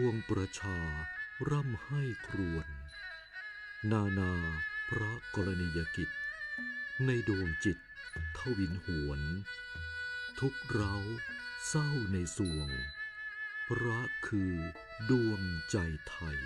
วงประชาร่ำไห้ครวญนาพระกรณียกิจในดวงจิตทวินหวนทุกเร้าเศร้าในสวงพระคือดวงใจไทย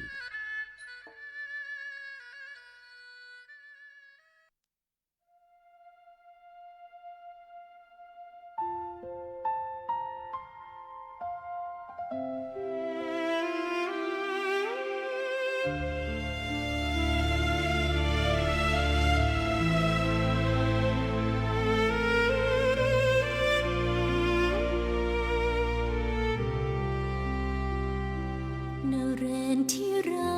นเรนที่รา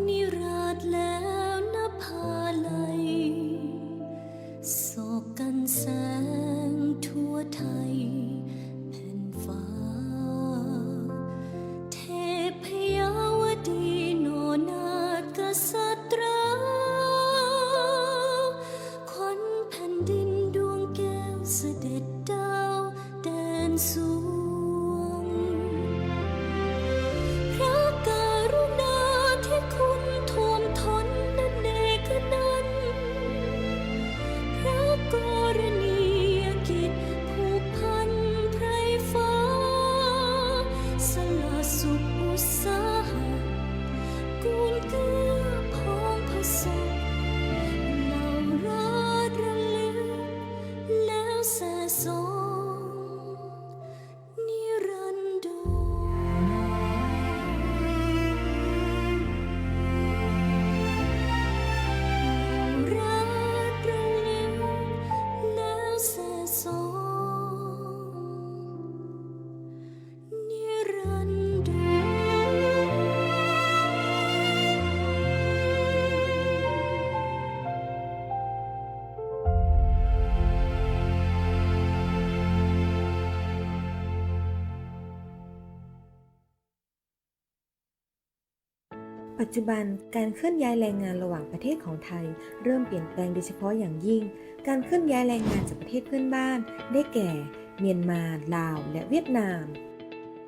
นิราชแล้วนภาลัยโศกกันแสงทั่วไทยแผ่นฟ้าเทพยาวดีโนนาถกษัตราขวัญแผ่นดินดวงแก้วเสด็จดาวแดนสูงพระกรุณาที่คุณท่วมท้นนันเนกนันท์พระกรณียกิจผูกพันไพรฟ้าสละสุขอุตสาหะกูลเกื้อพ้องผสมเหล่าราชระลึกแล้วแส่สองนิรันดรรักระลึกแล้วแส่สองนิรันดปัจจุบันการเคลื่อนย้ายแรงงานระหว่างประเทศของไทยเริ่มเปลี่ยนแปลงโดยเฉพาะอย่างยิ่งการเคลื่อนย้ายแรงงานจากประเทศเพื่อนบ้านได้แก่เมียนมาลาวและเวียดนาม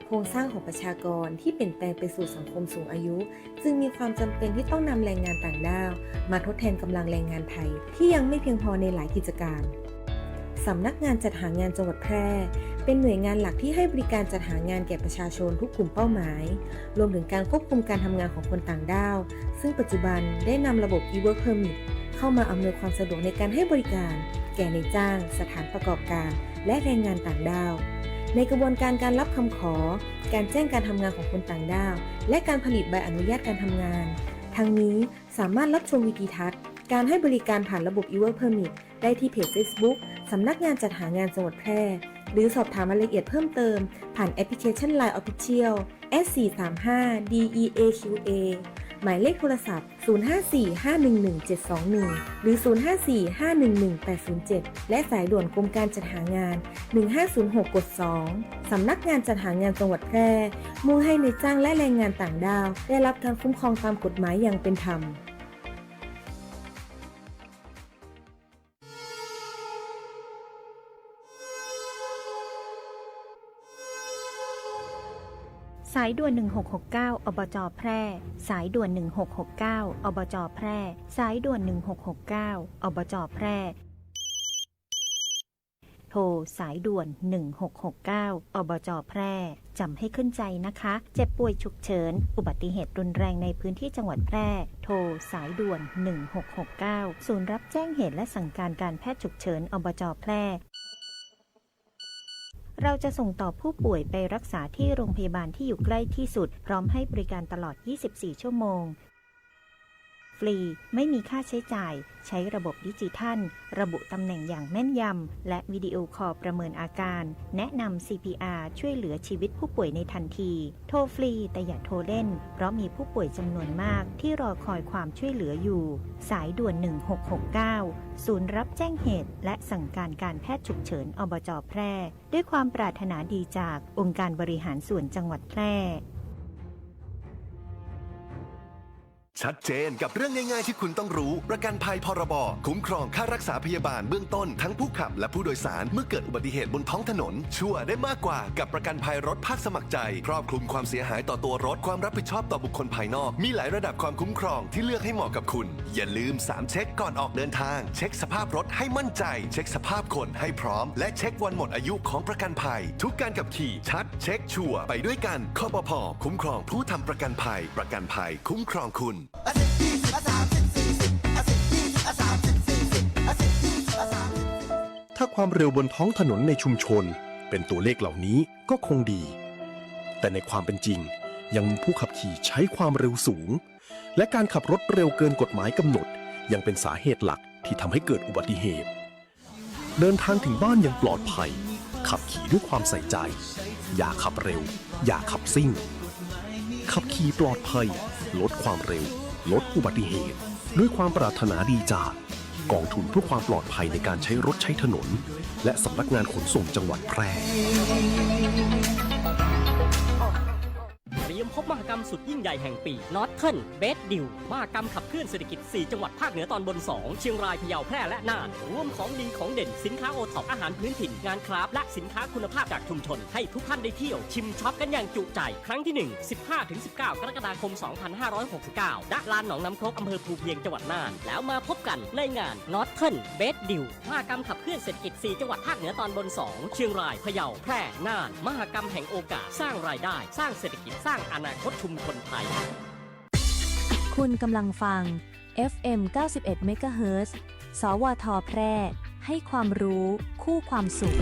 โครงสร้างของประชากรที่เปลี่ยนแปลงไปสู่สังคมสูงอายุจึงมีความจำเป็นที่ต้องนำแรงงานต่างด้าวมาทดแทนกำลังแรงงานไทยที่ยังไม่เพียงพอในหลายกิจการสำนักงานจัดหางานจังหวัดแพร่เป็นหน่วยงานหลักที่ให้บริการจัดหางานแก่ประชาชนทุกกลุ่มเป้าหมายรวมถึงการควบคุมการทำงานของคนต่างด้าวซึ่งปัจจุบันได้นำระบบ e-work permit เข้ามาอำนวยความสะดวกในการให้บริการแก่นายจ้างสถานประกอบการและแรงงานต่างด้าวในกระบวนการการรับคำขอการแจ้งการทำงานของคนต่างด้าวและการผลิตใบอนุญาตการทำงานทั้งนี้สามารถรับชมวิดีทัศน์การให้บริการผ่านระบบ e-work permit ได้ที่เพจ Facebook สำนักงานจัดหางานจังหวัดแพร่หรือสอบถามรายละเอียดเพิ่มเติมผ่านแอปพลิเคชัน LINE Official S435DEAQA หมายเลขโทรศัพท์ 0545117721 หรือ 0545118807 และสายด่วนกรมการจัดหางาน 1506 กด 2 สำนักงานจัดหางานจังหวัดแพร่มุ่งให้นายจ้างและแรงงานต่างด้าวได้รับการคุ้มครองตามกฎหมายอย่างเป็นธรรมสายด่วน1669อบจ.แพร่สายด่วน1669อบจ.แพร่สายด่วน1669อบจ.แพร่โทรสายด่วน1669อบจ.แพร่จำให้ขึ้นใจนะคะเจ็บป่วยฉุกเฉินอุบัติเหตุรุนแรงในพื้นที่จังหวัดแพร่โทรสายด่วน1669ศูนย์รับแจ้งเหตุและสั่งการการแพทย์ฉุกเฉินอบจ.แพร่เราจะส่งต่อผู้ป่วยไปรักษาที่โรงพยาบาลที่อยู่ใกล้ที่สุดพร้อมให้บริการตลอด 24 ชั่วโมงฟรีไม่มีค่าใช้จ่ายใช้ระบบดิจิทัลระบุตำแหน่งอย่างแม่นยำและวิดีโอคอลประเมินอาการแนะนำ CPR ช่วยเหลือชีวิตผู้ป่วยในทันทีโทรฟรีแต่อย่าโทรเล่นเพราะมีผู้ป่วยจำนวนมากที่รอคอยความช่วยเหลืออยู่สายด่วน1669ศูนย์รับแจ้งเหตุและสั่งการการแพทย์ฉุกเฉินอบจ.แพร่ด้วยความปรารถนาดีจากองค์การบริหารส่วนจังหวัดแพร่ ชัดเจนกับเรื่องง่ายๆที่คุณต้องรู้ประกันภัยพรบคุ้มครองค่ารักษาพยาบาลเบื้องต้นทั้งผู้ขับและผู้โดยสารเมื่อเกิดอุบัติเหตุบนท้องถนนชัวร์ได้มากกว่ากับประกันภัยรถภาคสมัครใจครอบคลุมความเสียหายต่อตัวรถความรับผิดชอบต่อบุคคลภายนอกมีหลายระดับความคุ้มครองที่เลือกให้เหมาะกับคุณอย่าลืม3เช็คก่อนออกเดินทางเช็คสภาพรถให้มั่นใจเช็คสภาพคนให้พร้อมและเช็ควันหมดอายุของประกันภัยทุกการขับขี่ชัดเช็คชัวร์ไปด้วยกันคปภ.คุ้มครองผู้ทำประกันภัยประกันภัยคุ้มครองคุณ ถ้าความเร็วบนท้องถนนในชุมชนเป็นตัวเลขเหล่านี้ก็คงดี แต่ในความเป็นจริงยังมีผู้ขับขี่ใช้ความเร็วสูง และการขับรถเร็วเกินกฎหมายกำหนดยังเป็นสาเหตุหลักที่ทำให้เกิดอุบัติเหตุ เดินทางถึงบ้านอย่างปลอดภัย ขับขี่ด้วยความใส่ใจ อย่าขับเร็ว อย่าขับซิ่ง ขับขี่ปลอดภัย ลดความเร็ว ลดอุบัติเหตุ ด้วยความปรารถนาดีจากกองทุนเพื่อความปลอดภัยในการใช้รถใช้ถนน และสำนักงานขนส่งจังหวัดแพร่ เตรียมพบมหกรรมสุดยิ่งใหญ่แห่งปี Northern Best Deal มหกรรมขับเคลื่อนเศรษฐกิจ 4 จังหวัดภาคเหนือตอนบน 2 เชียงราย พะเยา แพร่ และน่าน รวมของดีของเด่น สินค้าโอท็อปอาหารพื้นถิ่น งานคราฟต์และสินค้าคุณภาพจากชุมชน ให้ทุกท่านได้เที่ยวชิมช็อปกันอย่างจุใจ ครั้งที่ 1 15-19 กรกฎาคม 2569 ณ ลานหนองน้ำครกอำเภอภูเพียง จังหวัดน่าน แล้วมาพบกันในงาน Northern Best Deal มหกรรมขับเคลื่อนเศรษฐกิจ 4 จังหวัดภาคเหนือตอนบน 2 เชียงราย พะเยา แพร่ น่าน มหกรรมแห่งโอกาส สร้างรายได้ สร้างเศรษฐกิจ สร้างอนาคตชุมชนไทย คุณกำลังฟัง FM 91 MHz สวท แพร่ ให้ความรู้คู่ความสุข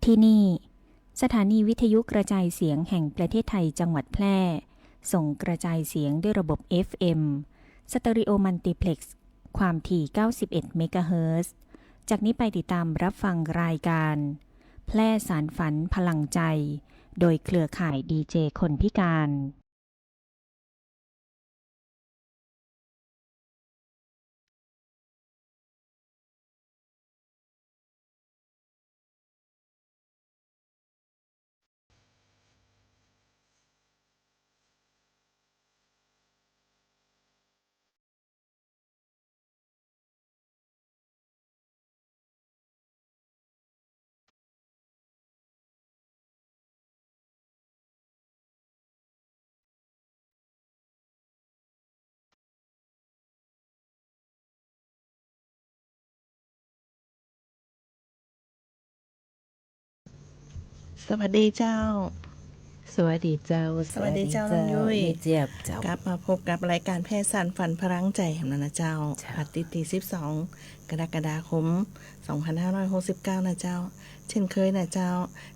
ที่นี่ สถานีวิทยุกระจายเสียงแห่งประเทศไทยจังหวัดแพร่ ส่งกระจายเสียงด้วยระบบ FM สเตอริโอมัลติเพล็กซ์ความถี่ 91 เมกะเฮิรตซ์ จากนี้ไปติดตามรับฟังรายการ แพร่สารฝันพลังใจ โดยเครือข่ายดีเจคนพิการสวัสดีเจ้า สวัสดีเจ้า สวัสดีเจ้าน้องยุ้ย เจี๊ยบเจ้าก ลับมาพบกับรายการแพทย์สารฝันพลังใจแห่งนานาเจ้าอาทิตย์ที่12 กรกฎาคม 2569 นะเจ้า เช่นเคยนะเจ้า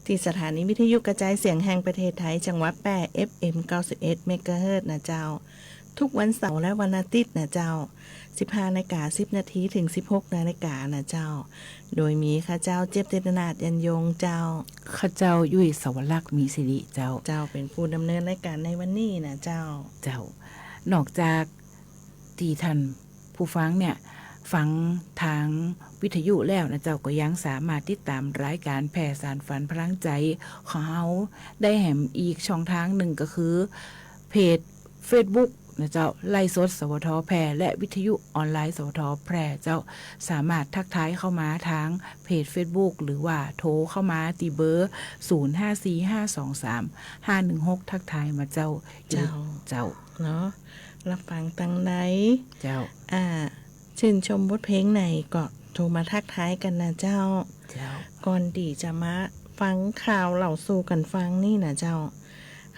ที่สถานีวิทยุกระจายเสียงแห่งประเทศไทยจังหวัดแพร่ FM 91 เมกะเฮิรตซ์นะเจ้า ทุกวันเสาร์และวันอาทิตย์นะเจ้า 15 นาฬิกา 10 นาทีถึง 16 นาฬิกานะเจ้า โดยมีข้าเจ้าเจ็บเจตนาดยันยงเจ้า ข้าเจ้ายุ่ยสวรักษ์มีสิริเจ้า เจ้าเป็นผู้ดำเนินรายการในวันนี้นะเจ้า เจ้านอกจากที่ท่านผู้ฟังเนี่ยฟังทางวิทยุแล้วนะเจ้าก็ยังสามารถติดตามรายการแผ่สารฝันพลังใจของเขาได้แหมอีกช่องทางหนึ่งก็คือเพจ Facebook นะเจ้าไล่สดสวทแพร่และวิทยุออนไลน์สวทแพร่เจ้าสามารถทักทายเข้ามาทางเพจ Facebook หรือว่าโทรเข้ามาตีเบอร์ 0545235516 ทักทายมาเจ้าเจ้าเนาะรับฟังตังไหนเจ้าชื่นชมบทเพลงไหนก็โทรมาทักทายกันนะเจ้าก่อนดีจะมาฟังข่าวเหล่าสู่กันฟังนี่นะเจ้า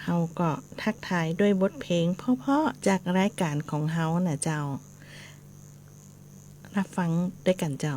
เฮาก็ทักทายด้วยบทเพลงเพราะๆจากรายการของเฮานะเจ้ารับฟังด้วยกันเจ้า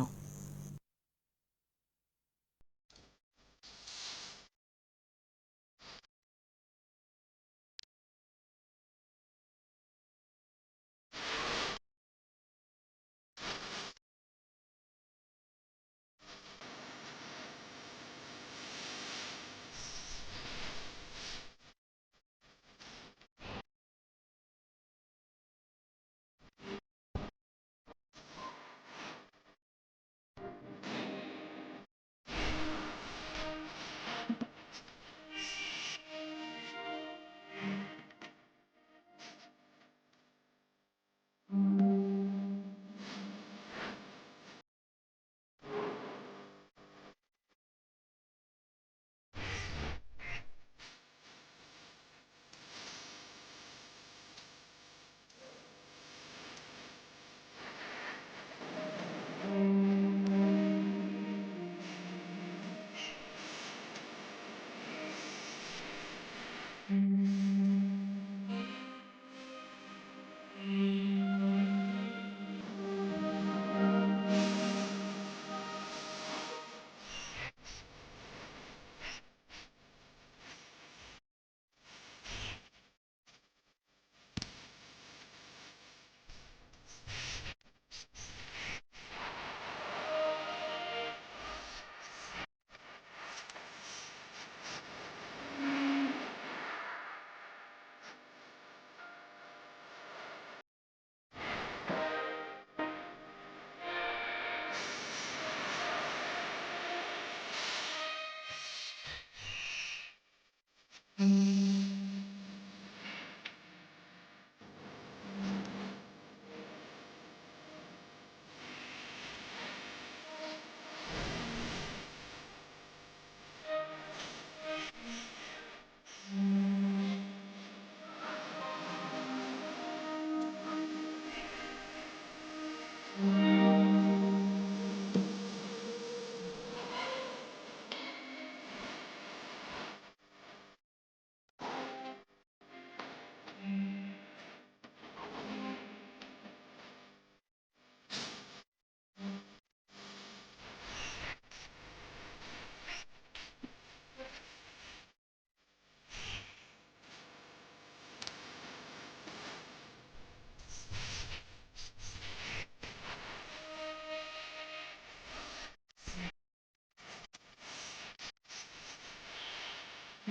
ร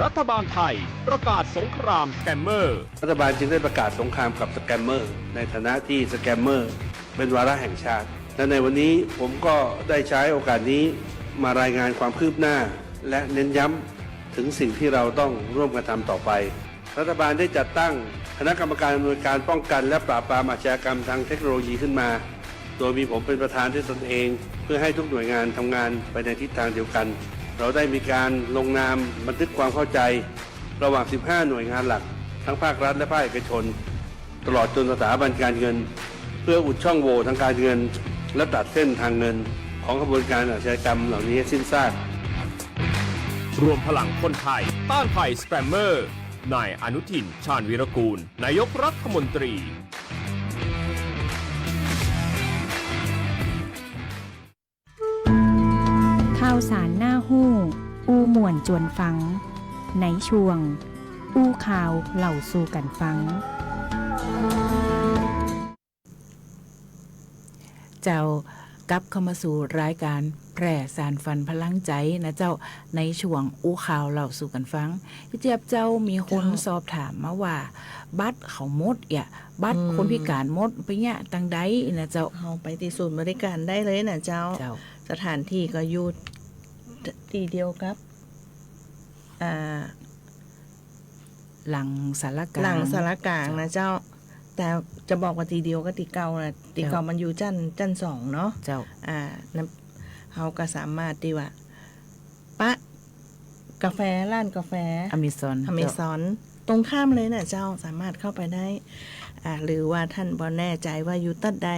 ัฐบาลไทยประกาศสงครามสแกมเมอร์ รัฐบาลจึงได้ประกาศสงครามกับสแกมเมอร์ในฐานะที่สแกมเมอร์เป็นวาระแห่งชาติและในวันนี้ผมก็ได้ใช้โอกาสนี้มารายงานความคืบหน้าและเน้นย้ำถึงสิ่งที่เราต้องร่วมกันทำต่อไปรัฐบาลได้จัดตั้งคณะกรรมการอำนวยการป้องกันและปราบปรามอาชญากรรมทางเทคโนโลยีขึ้นมาโดยมีผมเป็นประธานด้วยตนเองเพื่อให้ทุกหน่วยงานทำงานไปในทิศทางเดียวกันเราได้มีการลงนามบันทึกความเข้าใจระหว่าง 15 หน่วยงานหลักทั้งภาครัฐและภาคเอกชนตลอดจนสถาบันการเงินเพื่ออุดช่องโหว่ทางการเงินและตัดเส้นทางเงินของกระบวนการอาชญากรรมเหล่านี้ให้สิ้นซาก รวมพลังคนไทยต้านภัยสแกมเมอร์นายอนุทิน ชาญวีรกูลนายกรัฐมนตรีข่าวสารหน้าหู้อู้ม่วนจวนฟังในช่วงอู้ข่าวเล่าสู่กันฟังเจ้ากลับเข้ามาสู่รายการแพร่สารฝันพลังใจนะเจ้าในช่วงอู้ข่าวเล่าสู่กันฟังพี่เจี๊ยบเจ้ามีคนสอบถามมาว่าบัตรเขาหมดบัตรคนพิการหมดไปเนี่ยตังใดนะเจ้าเอาไปที่ศูนย์บริการได้เลยนะเจ้าสถานที่ก็อยู่ที่เดียวกับหลังสารกลางนะเจ้าแต่จะบอกว่าตีเดียวก็ตีเก่านะตีเก่ามันอยู่จันสองเนาะเจ้าเขาก็สามารถดีว่าปะกาแฟร้านกาแฟอเมซอนตรงข้ามเลยนะเจ้าสามารถเข้าไปได้หรือว่าท่านบ่แน่ใจว่าอยู่ตัดใด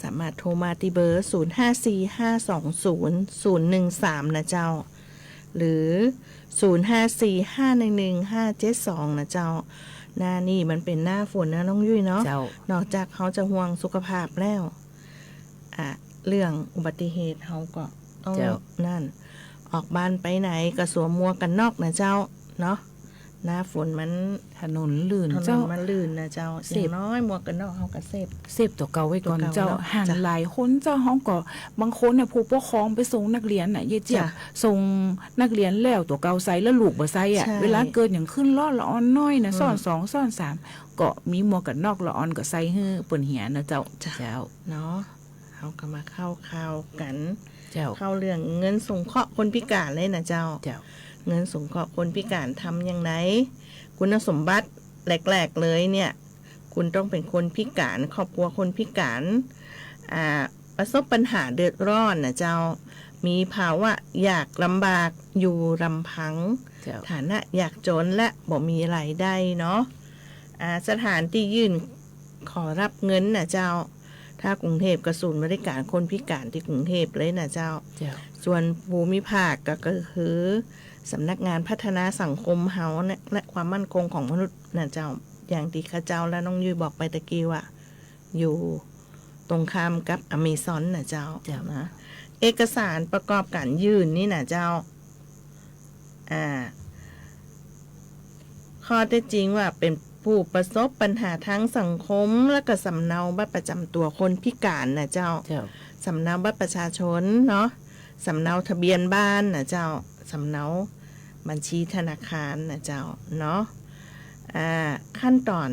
สามารถโทรมาที่เบอร์0545200013นะเจ้าหรือ0545111572นะเจ้าหน้านี่มันเป็นหน้าฝนนะน้องยุ้ยเนาะนอกจากเขาจะห่วงสุขภาพแล้วเรื่องอุบัติเหตุเขาก็ต้องนั่นออกบ้านไปไหนก็สวมหมวกกันน็อกนะเจ้าเนาะหน้าฝนมันถนนลื่นเจ้ามันลื่นนะเจ้าอย่างน้อยหมวกกันน็อกเขาก็เซฟตัวเก่าไว้ก่อนเจ้าหันหลายคนเจ้าห้องก็บางคนเนี่ยผู้ปกครองไปส่งนักเรียนน่ะเจี๊ยบส่งนักเรียนแล้วตัวเก่าใส่แล้วลูกบ่ใส่เวลาเกิดอย่างขึ้นล้อละออนน้อยนะซ่อน2ซ่อน3ก็มีหมวกกันน็อกละออนก็ใส่ให้เปิ้นเหียนะเจ้าเนาะเฮาก็มาเข้าข่าวกันเข้าเรื่องเงินสงเคราะห์คนพิการเลยนะเจ้าเงินสงเคราะห์คนพิการทำอย่างไรคุณสมบัติแรกๆเลยเนี่ยคุณต้องเป็นคนพิการครอบครัวคนพิการประสบปัญหาเดือดร้อนนะเจ้ามีภาวะอยากลำบากอยู่ลำพังฐานะอยากจนและบ่มีรายได้เนาะสถานที่ยื่นขอรับเงินนะเจ้าถ้ากรุงเทพกระศูนย์บริการคนพิการที่กรุงเทพเลยนะเจ้าส่วนภูมิภาคก็คือสำนักงานพัฒนาสังคมเฮาและความมั่นคงของมนุษย์นะเจ้าอย่างที่ข้าเจ้าและน้องยุ้ยบอกไปตะกี้ว่าอยู่ตรงข้ามกับอเมซอนนะเจ้านะเอกสารประกอบการยื่นนี่นะเจ้าข้อเท็จจริงว่าเป็นผู้ประสบปัญหาทั้งสังคมและก็สำเนาบัตรประจำตัวคนพิการนะเจ้าสำเนาบัตรประชาชนเนาะสำเนาทะเบียนบ้านนะเจ้าสำเนาบัญชีธนาคารนะเจ้าเนาะขั้นตอน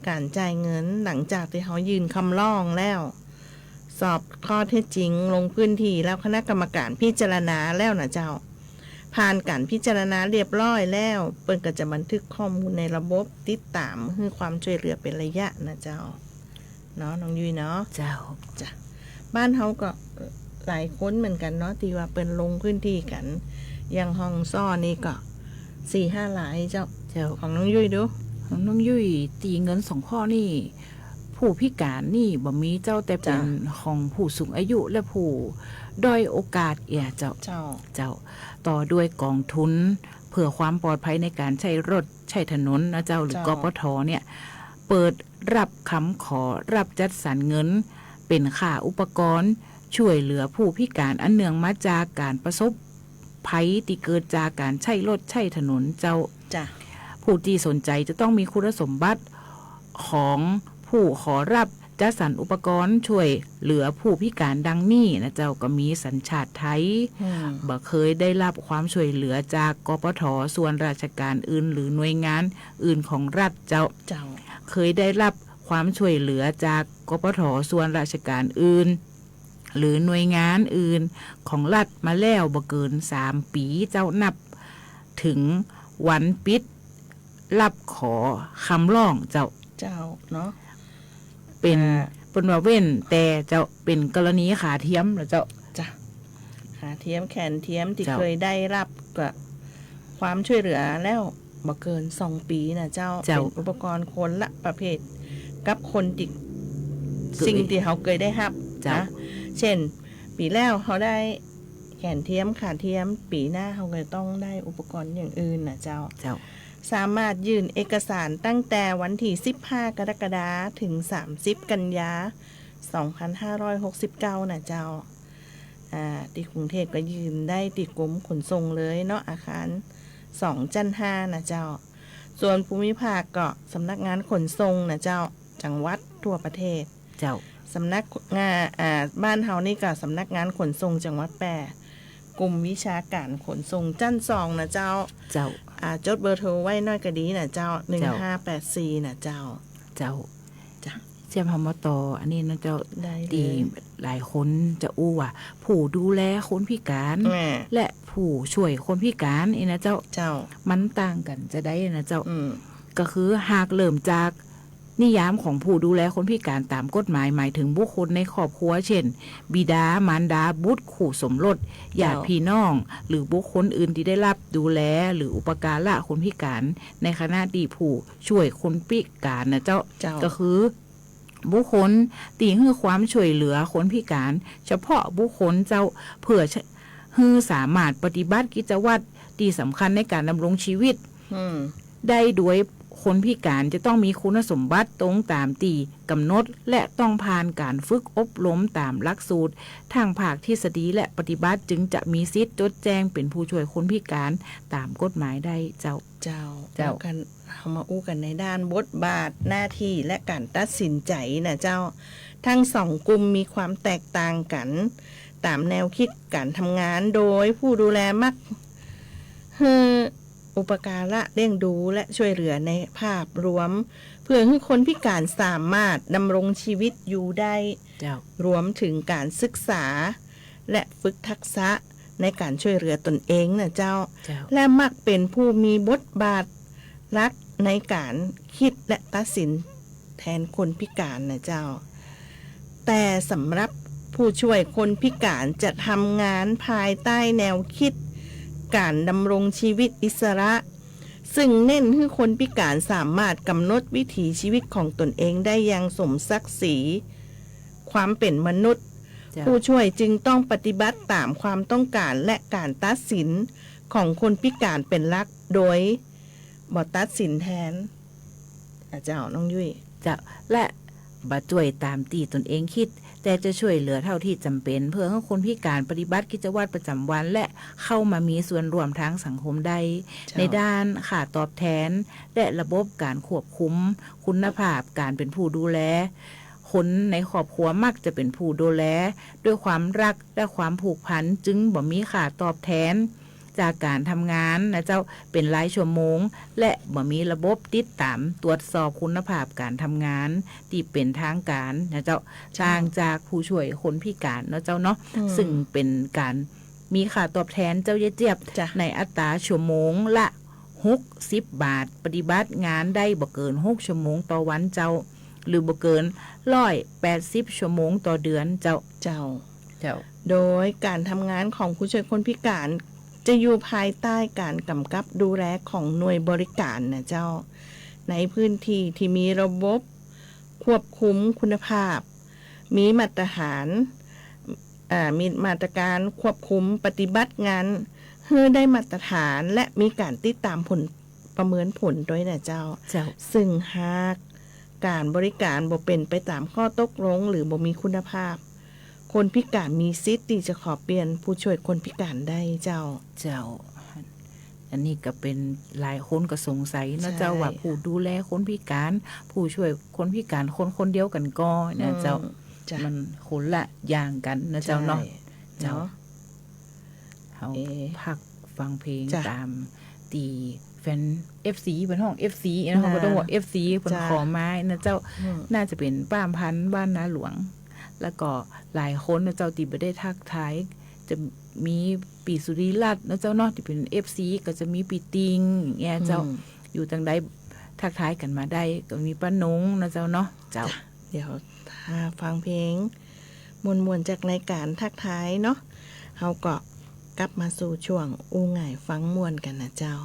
การจ่ายเงินหลังจากที่เขายืนคำร้องแล้ว สอบข้อเท็จจริงลงพื้นที่แล้วคณะกรรมการพิจารณาแล้วนะเจ้าผ่านการพิจารณาเรียบร้อยแล้วเปิ้นก็จะบันทึกข้อมูลในระบบติดตามให้ความช่วยเหลือเป็นระยะนะเจ้าเนาะน้องยุ้ยเนาะ เจ้า จ้ะบ้านเฮาก็หลายคนเหมือนกันเนาะที่ว่าเป็นลงพื้นที่กันอย่างห้องซ่อนี่ก็ 4-5 หลายเจ้า เจ้า ของน้องยุ้ยดู ของน้องยุ้ยตีเงิน2ข้อนี่ผู้พิการนี่บ่มีเจ้าแต่เป็นของผู้สูงอายุและผู้ด้อยโอกาสเจ้า เจ้า เจ้าต่อด้วยกองทุนเพื่อความปลอดภัยในการใช้รถใช้ถนนนะเจ้าหรือกปทเนี่ยเปิดรับคำขอรับจัดสรรเงินเป็นค่าอุปกรณ์ช่วยเหลือผู้พิการอันเนื่องมาจากการประสบภัยที่เกิดจากการใช้รถใช้ถนนเจ้า จ้ะ ผู้ที่สนใจจะต้องมีคุณสมบัติของผู้ขอรับจัดสรรอุปกรณ์ช่วยเหลือผู้พิการดังนี้นะเจ้าก็มีสัญชาติไทยบ่เคยได้รับความช่วยเหลือจากกปทส่วนราชการอื่นหรือหน่วยงานอื่นของรัฐเจ้าเคยได้รับความช่วยเหลือจากกปทส่วนราชการอื่นหรือหน่วยงานอื่นของรัฐมาแล้วบ่เกิน3 ปีเจ้านับถึงวันปิดรับขอคำร้องเจ้าเนาะเป็นว่าเว้นแต่เจ้าเป็นกรณีขาเทียมเหรอเจ้าจ้ะขาเทียมแขนเทียมที่เคยได้รับกับความช่วยเหลือแล้วบ่เกิน2 ปีนะเจ้าเป็นอุปกรณ์คนละประเภทกับคนติดสิ่งที่เขาเคยได้รับนะเช่นปีแล้วเขาได้แขนเทียมขาเทียมปีหน้าเขาก็ต้องได้อุปกรณ์อย่างอื่นนะเจ้าสามารถยื่นเอกสารตั้งแต่วันที่15 กรกฎาคมถึง30 กันยา2569นะเจ้าที่กรุงเทพก็ยืนได้ที่กรมขนส่งเลยเนาะอาคาร2 ชั้น 5นะเจ้าส่วนภูมิภาคก็สำนักงานขนส่งนะเจ้าจังหวัดทั่วประเทศเจ้าสำนักงานบ้านเฮานี่ก็สำนักงานขนส่งจังหวัดแปรกลุ่มวิชาการขนส่งชั้น2นะเจ้าจดเบอร์โทรไว้น้อยก็ดีนะเจ้า1584นะเจ้าจ้ะเจ้าพมตอันนี้นะเจ้าดีหลายคนจะอู้ว่าผู้ดูแลคนพิการและผู้ช่วยคนพิการนี่นะเจ้ามันต่างกันจะได้นะเจ้าก็คือหากเริ่มจากนิยามของผู้ดูแลคนพิการตามกฎหมายหมายถึงบุคคลในครอบครัวเช่นบิดามารดาบุตรคู่สมรสญาติพี่น้องหรือบุคคลอื่นที่ได้รับดูแลหรืออุปการะคนพิการในขณะที่ผู้ช่วยคนพิการนะเจ้าก็คือบุคคลตีให้ความช่วยเหลือคนพิการเฉพาะบุคคลเจ้าเพื่อให้สามารถปฏิบัติกิจวัตรที่สำคัญในการดำรงชีวิตได้ด้วยคนพิการจะต้องมีคุณสมบัติตรงตามที่กำหนดและต้องผ่านการฝึกอบรมตามหลักสูตรทางภาคทฤษฎีและปฏิบัติจึงจะมีสิทธิ์จดแจ้งเป็นผู้ช่วยคนพิการตามกฎหมายได้เจ้ากันเอามาอู้กันในด้านบทบาทหน้าที่และการตัดสินใจนะเจ้าทั้ง2 กลุ่มมีความแตกต่างกันตามแนวคิดการทำงานโดยผู้ดูแลมักอุปการะเลี้ยงดูและช่วยเหลือในภาพรวมเพื่อให้คนพิการสามารถดำรงชีวิตอยู่ได้รวมถึงการศึกษาและฝึกทักษะในการช่วยเหลือตนเองนะเจ้าและมักเป็นผู้มีบทบาทรักในการคิดและตัดสินแทนคนพิการนะเจ้าแต่สำหรับผู้ช่วยคนพิการจะทำงานภายใต้แนวคิดการดำรงชีวิตอิสระซึ่งเน้นให้คนพิการสามารถกำหนดวิถีชีวิตของตนเองได้อย่างสมศักดิ์ศรีความเป็นมนุษย์ผู้ช่วยจึงต้องปฏิบัติตามความต้องการและการตัดสินของคนพิการเป็นหลักโดยบ่ตัดสินแทนเจ้าน้องยุ้ยและบ่ช่วยตามที่ตนเองคิดแต่จะช่วยเหลือเท่าที่จำเป็นเพื่อให้คนพิการปฏิบัติกิจวัตรประจำวันและเข้ามามีส่วนร่วมทางสังคมได้ในด้านค่าตอบแทนและระบบการควบคุมคุณภาพการเป็นผู้ดูแลคนในครอบครัวมักจะเป็นผู้ดูแลด้วยความรักและความผูกพันจึงบ่มีค่าตอบแทน จากการทำงานนะเจ้าเป็นรายชั่วโมงและบ่มีระบบติดตามตรวจสอบคุณภาพการทำงานที่เป็นทางการนะเจ้าต่างจากผู้ช่วยคนพิการเนาะเจ้าเนาะซึ่งเป็นการมีค่าตอบแทนเจ้าเจี๊ยบในอัตราชั่วโมงละ60 บาทปฏิบัติงานได้บ่เกิน6ชั่วโมงต่อวันเจ้าหรือบ่เกิน180ชั่วโมงต่อเดือนเจ้าโดยการทำงานของผู้ช่วยคนพิการจะอยู่ภายใต้การกำกับดูแลของหน่วยบริการนะเจ้าในพื้นที่ที่มีระบบควบคุมคุณภาพมีมาตรฐานมีมาตรการควบคุมปฏิบัติงานเพื่อได้มาตรฐานและมีการติดตามผลประเมินผลด้วยนะเจ้าซึ่งหากการบริการบ่เป็นไปตามข้อตกลงหรือบ่มีคุณภาพคนพิการมีสิทธิ์ที่จะขอเปลี่ยนผู้ช่วยคนพิการได้เจ้าอันนี้ก็เป็นหลายคนก็สงสัยนะเจ้าว่าผู้ดูแลคนพิการผู้ช่วยคนพิการคนเดียวกันก็นะเจ้ามันคนละอย่างกันนะเจ้าเนาะเขาพักฟังเพลงตามตีแฟน FC เป็นห้อง FC นะเขาก็ต้องบอก FC เป็นขอไม้นะเจ้าน่าจะเป็นป้ามพันธุ์บ้านนาหลวงแล้วก็หลายคนนะเจ้าตีไปได้ทักทายจะมีปีสุริรัตน์นะเจ้าเนาะที่เป็น FC ก็จะมีปีติงอย่างเงี้ยเจ้าอยู่ทางใดทักทายกันมาได้ก็มีป้านงนะเจ้าเนาะเจ้าเดี๋ยวถ้าฟังเพลงมวลๆจากรายการทักทายเนาะเฮาก็กลับมาสู่ช่วงอู้ง่ายฟังมวนกันนะเจ้า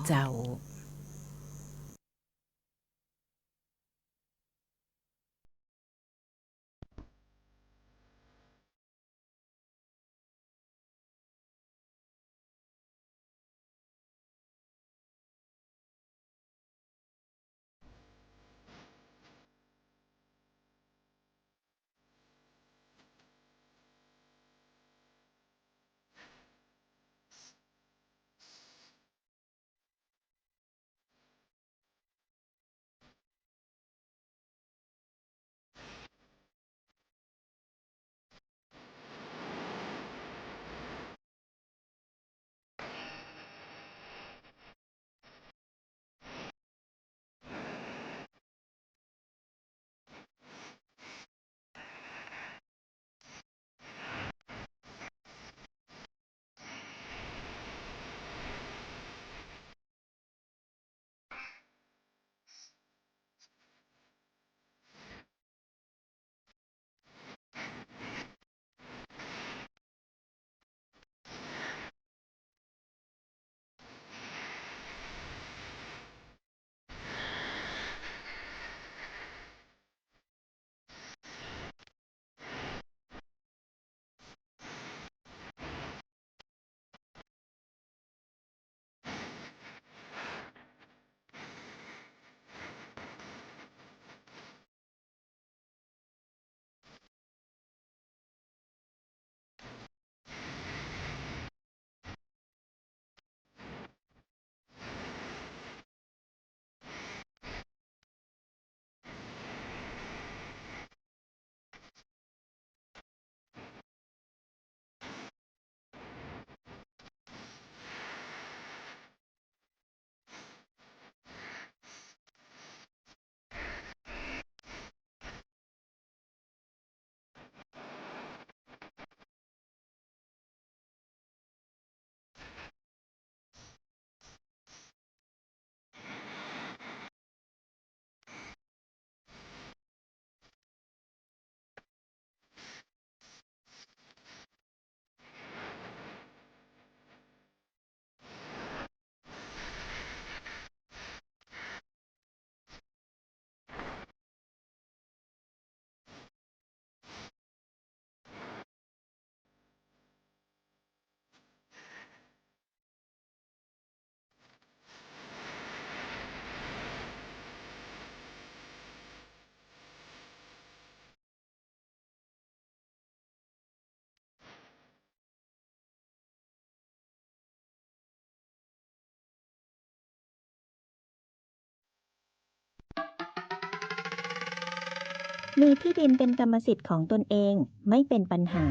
มีที่ดินเป็นกรรมสิทธิ์ของตนเองไม่เป็นปัญหา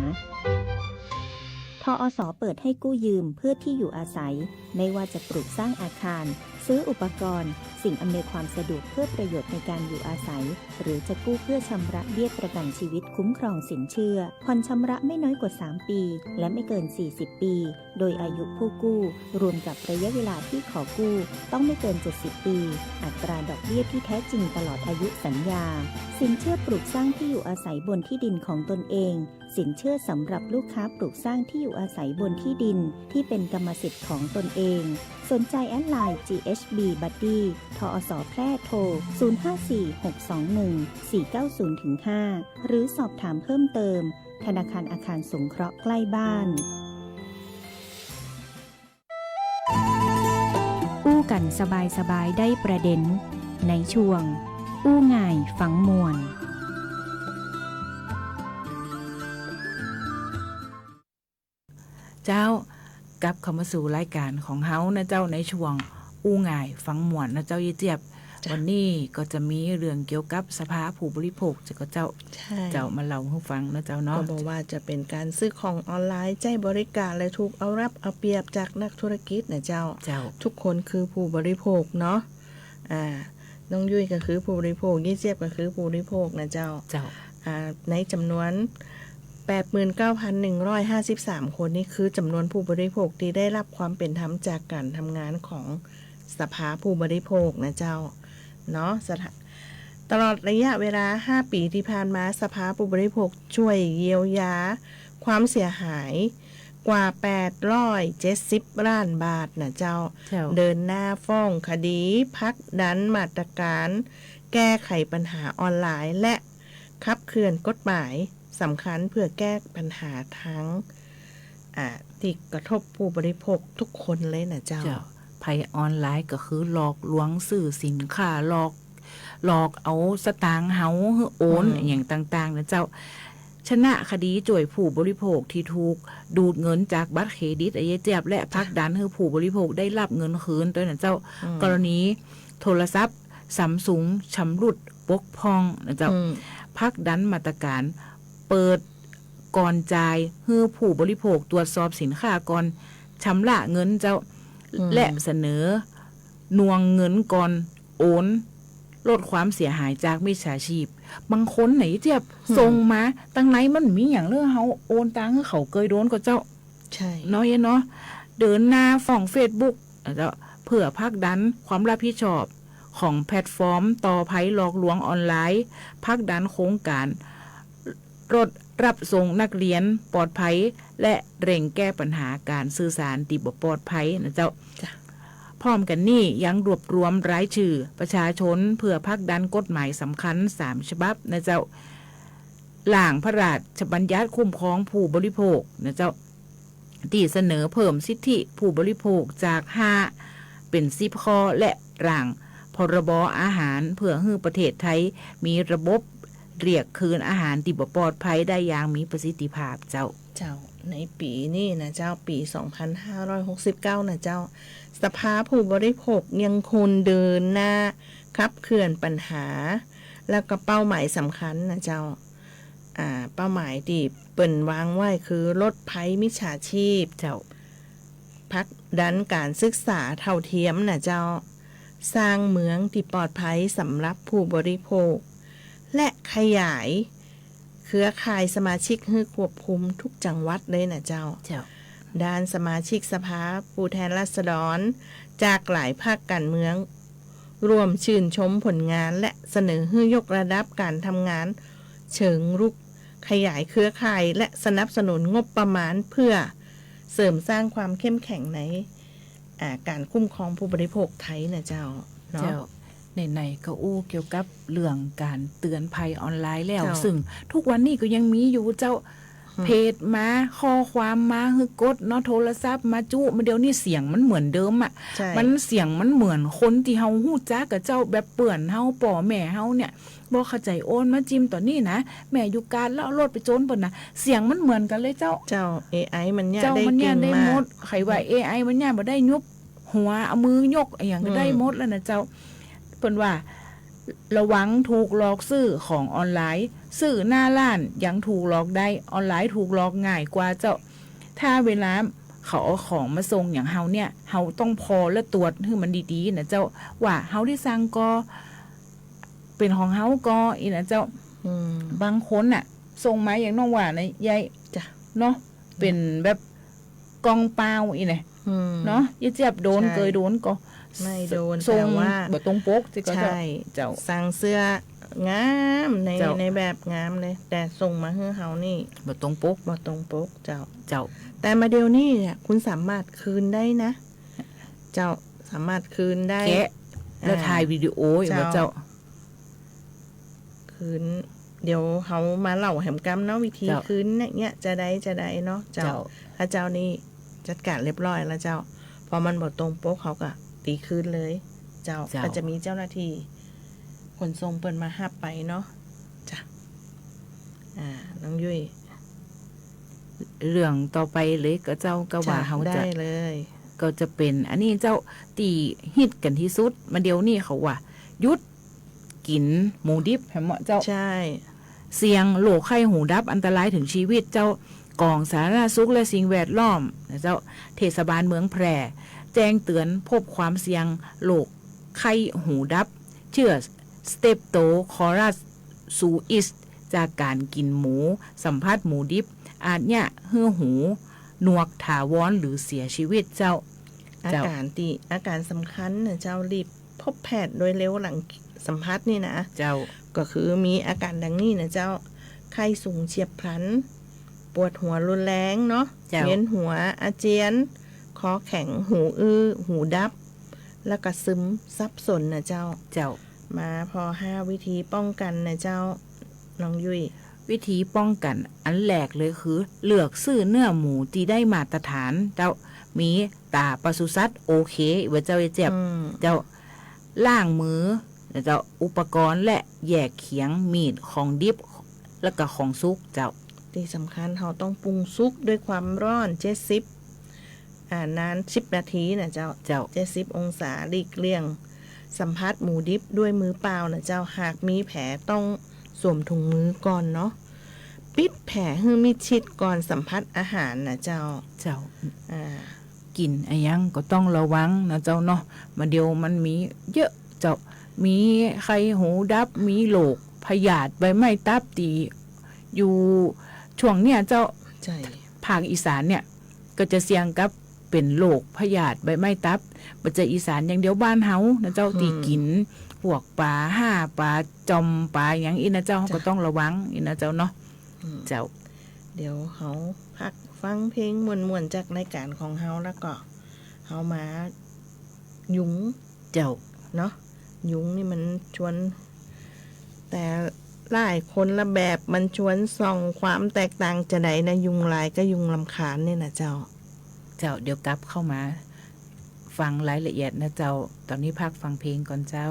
ทอส.เปิดให้กู้ยืมเพื่อที่อยู่อาศัยไม่ว่าจะปลูกสร้างอาคารซื้ออุปกรณ์สิ่งอำนวยความสะดวกเพื่อประโยชน์ในการอยู่อาศัยหรือจะกู้เพื่อชำระเบี้ยประกันชีวิตคุ้มครองสินเชื่อผ่อนชำระไม่น้อยกว่า3ปีและไม่เกิน40ปีโดยอายุผู้กู้รวมกับระยะเวลาที่ขอกู้ต้องไม่เกิน70ปีอัตราดอกเบี้ยที่แท้จริงตลอดอายุสัญญาสินเชื่อปลูกสร้างที่อยู่อาศัยบนที่ดินของตนเองสินเชื่อสำหรับลูกค้าปลูกสร้างที่อยู่อาศัยบนที่ดินที่เป็นกรรมสิทธิ์ของตนเองสนใจแอดไลน์ GHB Buddy ทอส.แพร่โทร 0546214490-5 หรือสอบถามเพิ่มเติมธนาคารอาคารสงเคราะห์ใกล้บ้านอู้กันสบายๆได้ประเด็นในช่วงอู้ง่ายฟังมวลเจ้ากลับเข้ามาสู่รายการของเฮานะเจ้าในช่วงอู้ง่ายฟังม่วนนะเจ้าเจี๊ยบวันนี้ก็จะมีเรื่องเกี่ยวกับสภาผู้บริโภคจะก็เจ้ามาเล่าให้ฟังนะเจ้าเนาะก็บอกว่าจะเป็นการซื้อของออนไลน์ใจบริการและถูกเอารัดเอาเปรียบจากนักธุรกิจนะเจ้าทุกคนคือผู้บริโภคเนาะน้องยุ้ยก็คือผู้บริโภคยี่เจี๊ยบก็คือผู้บริโภคนะเจ้าในจำนวน89,153 คนนี่คือจำนวนผู้บริโภคที่ได้รับความเป็นธรรมจากการทำงานของสภาผู้บริโภคนะเจ้าเนาะตลอดระยะเวลา5ปีที่ผ่านมาสภาผู้บริโภคช่วยเยียวยาความเสียหายกว่า870ล้านบาทนะเจ้าเดินหน้าฟ้องคดีพักดันมาตรการแก้ไขปัญหาออนไลน์และขับเคลื่อนกฎหมายสำคัญเพื่อแก้ปัญหาทั้งที่กระทบผู้บริโภคทุกคนเลยนะเจ้าภัยออนไลน์ก็คือหลอกลวงซื้อสินค้าหลอกเอาสตางค์เฮาโอนอย่างต่างๆนะเจ้าชนะคดีจ่วยผู้บริโภคที่ถูกดูดเงินจากบัตรเครดิตไอ้เจ็บและพักดันให้ผู้บริโภคได้รับเงินคืนด้วยนะเจ้ากรณีโทรศัพท์ซัมซุงชำรุดบกพร่องนะเจ้าพักดันมาตรการเปิดก่อนจ่ายให้ผู้บริโภคตรวจสอบสินค้าก่อนชำระเงินเจ้าและเสนอนวงเงินก่อนโอนลดความเสียหายจากมิจฉาชีพบางคนไหนเจ็บส่งมาตั้งไหนมันมีอย่างเรื่องเฮาโอนตังค์เขาเคยโดนก็เจ้าใช่เนาะเนาะเดินหน้าฟ้อง Facebook เจ้าเพื่อผลักดันความรับผิดชอบของแพลตฟอร์มต่อภัยหลอกลวงออนไลน์ผลักดันโครงการรถรับส่งนักเรียนปลอดภัยและเร่งแก้ปัญหาการสื่อสารที่บ่ปลอดภัยนะเจ้าพร้อมกันนี้ยังรวบรวมรายชื่อประชาชนเพื่อผลักดันกฎหมายสำคัญ3ฉบับนะเจ้าร่างพระราชบัญญัติคุ้มครองผู้บริโภคนะเจ้าที่เสนอเพิ่มสิทธิผู้บริโภคจาก5เป็น10ข้อและร่างพรบอาหารเพื่อให้ประเทศไทยมีระบบเรียกคืนอาหารที่บ่ปลอดภัยได้อย่างมีประสิทธิภาพเจ้าในปีนี้นะเจ้าปี2569นะเจ้าสภาผู้บริโภคยังคงเดินหน้าขับเคลื่อนปัญหาแล้วก็เป้าหมายสำคัญนะเจ้าเป้าหมายที่เปิ่นวางไว้คือลดภัยมิจฉาชีพเจ้าผลักดันการศึกษาเท่าเทียมนะเจ้าสร้างเมืองที่ปลอดภัยสำหรับผู้บริโภคและขยายเครือข่ายสมาชิกให้ควบคุมทุกจังหวัดเลยนะเจ้าด้านสมาชิกสภาผู้แทนราษฎรจากหลายภาคการเมืองร่วมชื่นชมผลงานและเสนอให้ยกระดับการทำงานเชิงรุกขยายเครือข่ายและสนับสนุนงบประมาณเพื่อเสริมสร้างความเข้มแข็งในการคุ้มครองผู้บริโภคไทยนะเจ้าเนาะในก็อู้เกี่ยวกับเรื่องการเตือนภัยออนไลน์แล้วซึ่งทุกวันนี้ก็ยังมีอยู่เจ้าเพจมาข้อความมาคือกดเนาะโทรศัพท์มาจุมาเดี๋ยวนี้เสียงมันเหมือนเดิมอ่ะมันเสียงมันเหมือนคนที่เฮาฮู้จักกับเจ้าแบบเปื่อนเฮาป่อแม่เฮาเนี่ยบ่เข้าใจโอนมาจิ้มตอนนี้นะแม่อยู่การแล้วเอารถไปโจนเปิ้นน่ะเสียงมันเหมือนกันเลยเจ้า AI มันเนี่ยได้เก่งมาก ใครว่า AI มันเนี่ยบ่ได้ยุบหัวเอามือยกอย่างก็ได้หมดแล้วนะเจ้าเพิ่นว่าระวังถูกหลอกซื้อของออนไลน์ซื้อหน้าร้านยังถูกหลอกได้ออนไลน์ถูกหลอกง่ายกว่าเจ้า ถ้าเวลาเขาเอาของมาส่งอย่างเฮาเนี่ยเฮาต้องพอและตรวจให้มันดีๆนะเจ้าว่าเฮาที่สั่งก็เป็นของเฮาก็อีนะเจ้าบางคนน่ะส่งมาอย่างน้องว่านะยายจ้ะเนาะเป็นแบบกองเปล่าอีเนี่ยเนาะอย่าเจ็บโดนเคยโดนก็ไม่โดน ส่ แต่ ง ว่า บ่ตรงปกที่ก็ ใช่ เจ้า สั่งเสื้องามในแบบงามเลยแต่ส่งมาให้เฮานี่ บ่ตรงปก บ่ตรงปกเจ้า เจ้า แต่มาเดี๋ยวนี้เนี่ยคุณสามารถคืนได้นะ เจ้าสามารถคืนได้ แกะแล้วถ่ายวิดีโออีกว่าเจ้า คืนเดี๋ยวเขามาเล่าแหมกรรมเนาะวิธีคืนเนี่ยจะได้เนาะเจ้าถ้าเจ้านี่จัดการเรียบร้อยแล้วเจ้าพอมันบ่ตรงปกเขาก็ตีคืนเลย เจ้าก็จะมีเจ้าหน้าที่ขนส่งเปิ่นมาหับไปเนาะจ้ะน้องยุ้ย เรื่องต่อไปเลยก็เจ้าก็ว่าเฮาจะ ได้เลย ก็จะเป็นอันนี้เจ้าตีฮิตกันที่สุดมาเดี๋ยวนี้เขาว่ายุดกินหมูดิบแหมเจ้า ใช่ เสี่ยงโรคไข้หูดับอันตรายถึงชีวิตเจ้ากองสาธารณสุขและสิ่งแวดล้อมนะเจ้าเทศบาลเมืองแพร่แจ้งเตือนพบความเสี่ยงโรคไข้หูดับเชื้อสเตปโตคอรัสซูอิสจากการกินหมูสัมผัสหมูดิบอาจเนี่ยหื้อหูหนวกถาวรหรือเสียชีวิตเจ้า อาการสำคัญนะเจ้ารีบพบแพทย์โดยเร็วหลังสัมผัสนี่นะเจ้าก็คือมีอาการดังนี้นะเจ้าไข้สูงเฉียบพลันปวดหัวรุนแรงเนาะเวียนหัวอาเจียนคอแข็งหูอื้อหูดับแล้วก็ซึมซับสนนะเจ้ามาพอ5วิธีป้องกันนะเจ้าน้องยุ้ยวิธีป้องกันอันแรกเลยคือเลือกซื้อเนื้อหมูที่ได้มาตรฐานเจ้ามีตาปศุสัตว์โอเคว่าเจ้าเจ็บเจ้าล้างมือเจ้าอุปกรณ์และแยกเขียงมีดของดิบแล้วก็ของซุกเจ้าที่สำคัญเราต้องปรุงซุกด้วยความร้อน70นาน10นาทีนะเจ้า70องศาหลีกเลี่ยงสัมผัสหมูดิบด้วยมือเปล่านะเจ้าหากมีแผลต้องสวมถุงมือก่อนเนาะปิดแผลให้มิดชิดก่อนสัมผัสอาหารนะเจ้ากินอะไรยังก็ต้องระวังนะเจ้าเนาะมาเดียวมันมีเยอะเจ้ามีไข้หูดับมีโรคพยาธิใบไม้ตับตีอยู่ช่วงเนี้ยเจ้าภาคอีสานเนี่ยก็จะเสี่ยงกับเป็นโรคพยาธิใบไม้ตับปัจจัยอีสานอย่างเดียวบ้านเฮานะเจ้าตีกินพวกปลาห่าปลาจอมปลาอย่างอีนะเจ้าก็ต้องระวังอีนะเจ้าเนาะเจ้าเดี๋ยวเขาพักฟังเพลงมวนๆจากรายการของเฮาแล้วก็เฮามายุงเจ้าเนาะยุงนี่มันชวนแต่หลายคนละแบบมันชวนส่องความแตกต่างจะไหนนะยุงลายก็ยุงลำคาญเนี่ยนะเจ้าเดี๋ยวกลับเข้ามาฟังรายละเอียดนะเจ้าตอนนี้พักฟังเพลงก่อนเจ้า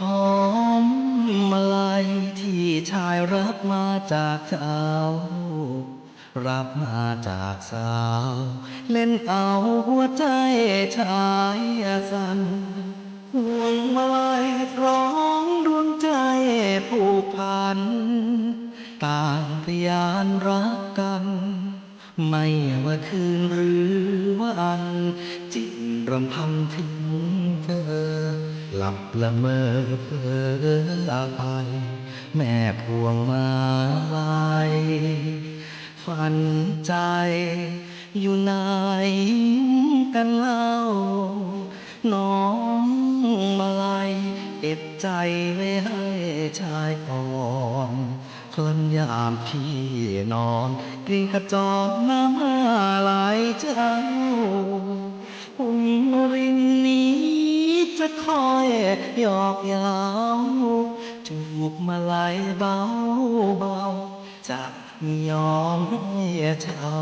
หอมมาลัยที่ชายรับมาจากสาวรับมาจากสาวเล่นเอาหัวใจชายสั่นห่วงมาลัยร้องดวงใจผูกพันต่างพยานรักกันไม่ว่าคืนหรือวันจิตรำพันถึงเธอหลับละเมอเพ้ออาภัยแม่พวงมาลัยฝันใจอยู่ไหนกันเล่าน้องมาลัยเก็บใจไว้ให้ชายอ่อนคลันยามพี่นอนกรีดขจรน้ำมาไหลเจ้าหุ่นรินนี้จะคอยหยอกเย้าจูบมาไหลเบาจาก ยอมให้เช่า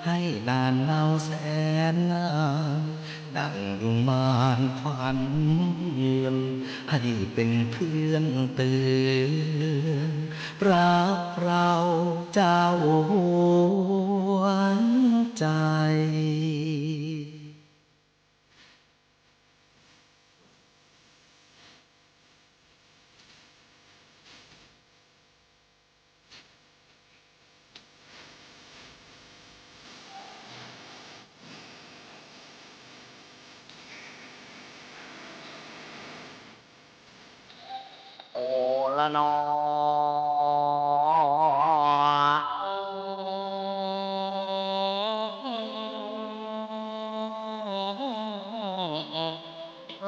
ให้นานเล่าแสนนานดังมารฝันให้เป็นเพื่อนเตือนรักเราเจ้าหัวใจ โอละนอ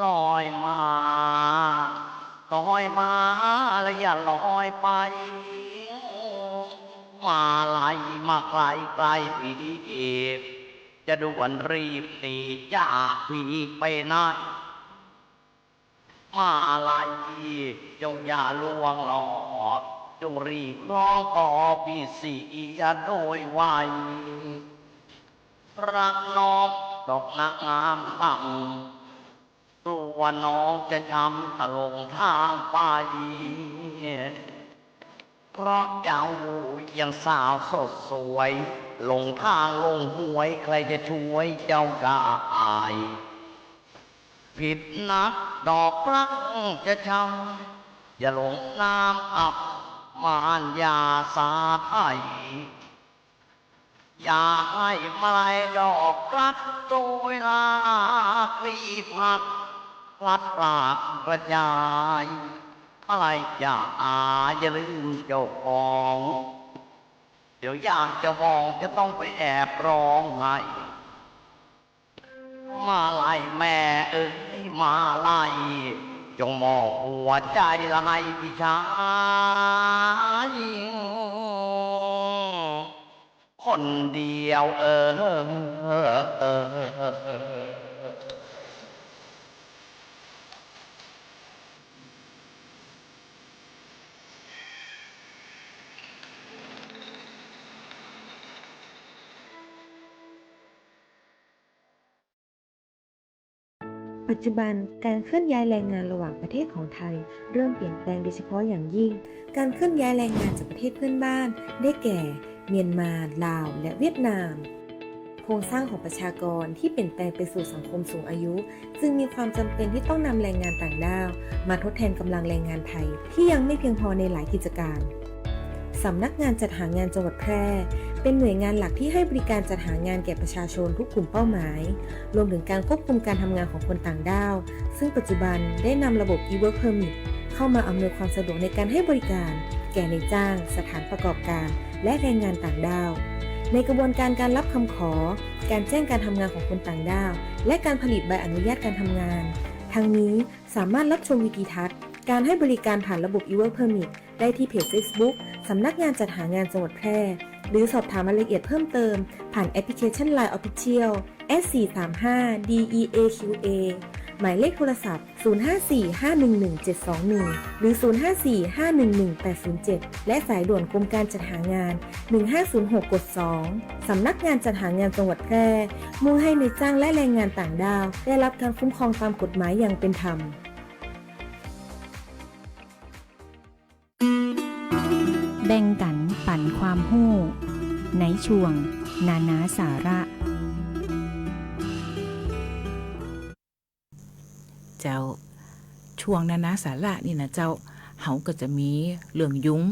ลอยมาแล้วอย่าลอยไปมาไหลมาไกลไกลปีเอกจะด่วนรีบหนีจากพี่ไปไหนมาไหลจงอย่าลวงหลอกจงรีบร้องขอพี่สีอย่าโดยไวรักน้องดอกนางามต่ำตัวน้องจะจำตลงทางไปเพราะเจ้ายังสาวสดสวยลงทางลงหวยใครจะช่วยเจ้ากายผิดนักดอกรักจะช้ำอย่าหลงน้ำอับมารยาสาไทยอย่าให้มาลายดอกรักตัวเวลากรีบหักพลัดพรากกระจายอะไรอย่าลืมเจ้าของเดี๋ยวอยากจะมองจะต้องไปแอบร้องไห้มาไล่แม่มาไล่จงมองหัวใจละให้พี่ชายคนเดียวปัจจุบันการเคลื่อนย้ายแรงงานระหว่างประเทศของไทยเริ่มเปลี่ยนแปลงโดยเฉพาะอย่างยิ่งการเคลื่อนย้ายแรงงานจากประเทศเพื่อนบ้านได้แก่เมียนมาลาวและเวียดนามโครงสร้างของประชากรที่เปลี่ยนแปลงไปสู่สังคมสูงอายุจึงมีความจำเป็นที่ต้องนำแรงงานต่างด้าวมาทดแทนกำลังแรงงานไทยที่ยังไม่เพียงพอในหลายกิจการสำนักงานจัดหางานจังหวัดแพร่เป็นหน่วยงานหลักที่ให้บริการจัดหางานแก่ประชาชนทุกกลุ่มเป้าหมายรวมถึงการควบคุมการทำงานของคนต่างด้าวซึ่งปัจจุบันได้นำระบบ e-work permit เข้ามาอำนวยความสะดวกในการให้บริการแก่นายจ้างสถานประกอบการและแรงงานต่างด้าวในกระบวนการการรับคำขอการแจ้งการทำงานของคนต่างด้าวและการผลิตใบอนุญาตการทำงานทั้งนี้สามารถรับชมวิดีทัศน์การให้บริการผ่านระบบ e-work permit ได้ที่เพจ Facebook สำนักงานจัดหางานจังหวัดแพร่หรือสอบถามรายละเอียดเพิ่มเติมผ่านแอปพลิเคชัน LINE Official S435DEAQA หมายเลขโทรศัพท์ 0545117721 หรือ 0545118807 และสายด่วนกรมการจัดหางาน 1506 กด 2 สำนักงานจัดหางานจังหวัดแพร่มุ่งให้นายจ้างและแรงงานต่างด้าวได้รับการคุ้มครองตามกฎหมายอย่างเป็นธรรมแบ่งกันปั่นความหู้ในช่วงนานาสาระเจ้าช่วงนานาสาระนี่นะเจ้าเฮาก็จะมีเรื่องยุง